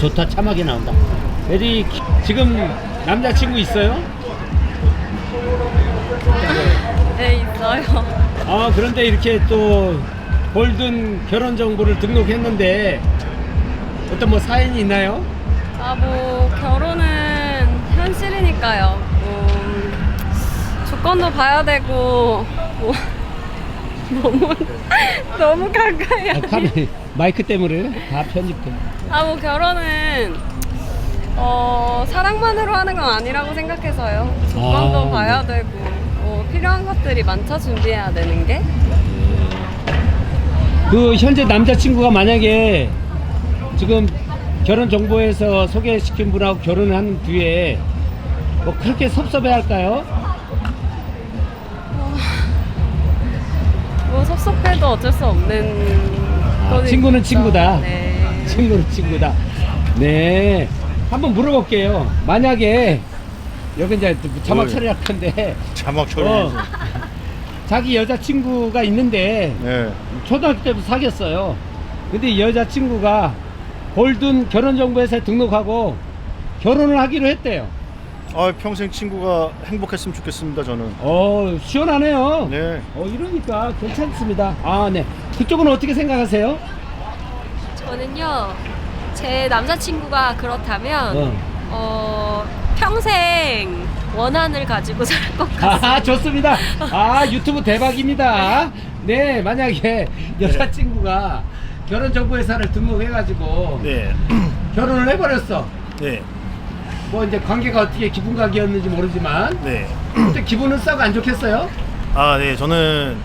좋다. 참하게 나온다. 에리 지금 남자친구 있어요? 네, 있어요. 아, 그런데 이렇게 또 골든 결혼 정보를 등록했는데 어떤 뭐 사연이 있나요? 아, 뭐 결혼은 현실이니까요. 조건도 봐야 되고 뭐 너무 너무 가까이. 아, 카메라 마이크 때문에 다 편집돼. 아, 뭐 결혼은 사랑만으로 하는 건 아니라고 생각해서요. 조건도 아, 봐야 되고 뭐 필요한 것들이 많죠. 준비해야 되는 게. 그 현재 남자친구가 만약에 지금 결혼 정보에서 소개시킨 분하고 결혼을 한 뒤에 뭐 그렇게 섭섭해 할까요? 뭐 섭섭해도 어쩔 수 없는 거는 친구는 있죠. 친구다. 네. 친구는 친구다. 네. 한번 물어볼게요. 만약에 여기 이제 자막 처리할 건데 자막 처리. 자기 여자친구가 있는데 네. 초등학교 때부터 사귀었어요. 근데 여자친구가 골든 결혼정보회사에 등록하고 결혼을 하기로 했대요. 아, 평생 친구가 행복했으면 좋겠습니다. 저는. 시원하네요. 네. 이러니까 괜찮습니다. 아, 네. 그쪽은 어떻게 생각하세요? 저는요, 제 남자친구가 그렇다면 평생 원한을 가지고 살 것 같습니다. 아, 좋습니다. 아, 유튜브 대박입니다. 네, 만약에 여자친구가 결혼정보회사를 등록해가지고 네. 결혼을 해버렸어. 네. 뭐 이제 관계가 어떻게 기분 관계였는지 모르지만 네. 그때 기분은 썩 안 좋겠어요? 아, 네. 저는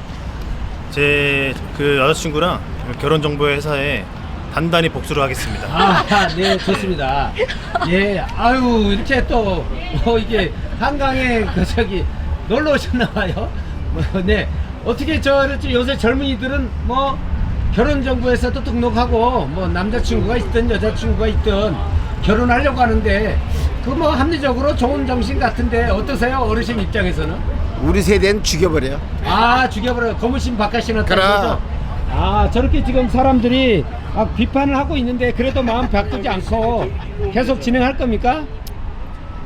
제 그 여자친구랑 결혼 정보 회사에 단단히 복수를 하겠습니다. 아, 네, 좋습니다. 예, 아유, 이렇게 또 이게 한강에 저기 놀러 오셨나 봐요. 네, 어떻게 요새 젊은이들은 뭐 결혼정보회사도 등록하고 뭐 남자친구가 있든 여자친구가 있든 결혼하려고 하는데 그 뭐 합리적으로 좋은 정신 같은데 어떠세요? 어르신 입장에서는? 우리 세대는 죽여버려. 아, 죽여버려. 고무신 바깥이나 그럼. 아, 저렇게 지금 사람들이 비판을 하고 있는데 그래도 마음 바꾸지 않고 계속 진행할 겁니까?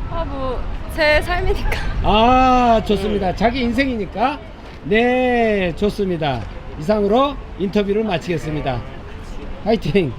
뭐 제 삶이니까. 아, 좋습니다. 자기 인생이니까. 네, 좋습니다. 이상으로 인터뷰를 마치겠습니다. 화이팅!